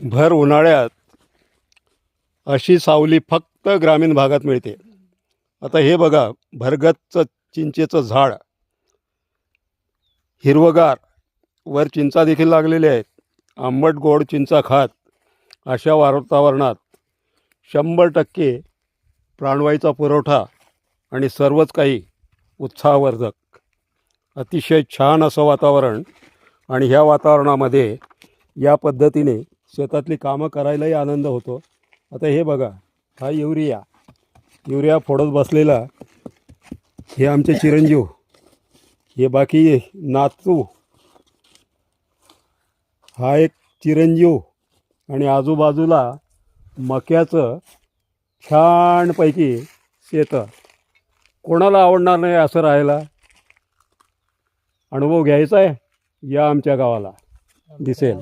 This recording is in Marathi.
भर उन्हाळ्यात अशी सावली फक्त ग्रामीण भागात मिळते. आता हे बघा, भरगतचं चिंचेचं झाड हिरवगार, वर चिंचा देखील लागलेल्या आहेत. आंबट गोड चिंचा खात अशा वातावरणात 100% प्राणवायूचा पुरवठा आणि सर्वच काही उत्साहवर्धक, अतिशय छान असं वातावरण. आणि ह्या वातावरणामध्ये या पद्धतीने शेतातली कामं करायलाही आनंद होतो. आता हे बघा, हा युरिया फोडत बसलेला हे आमचे चिरंजीव, हे बाकी नातू, हा एक चिरंजीव, आणि आजूबाजूला मक्याचं छानपैकी शेतं. कोणाला आवडणार नाही असं राहायला? अनुभव घ्यायचा आहे, या आमच्या गावाला, दिसेल.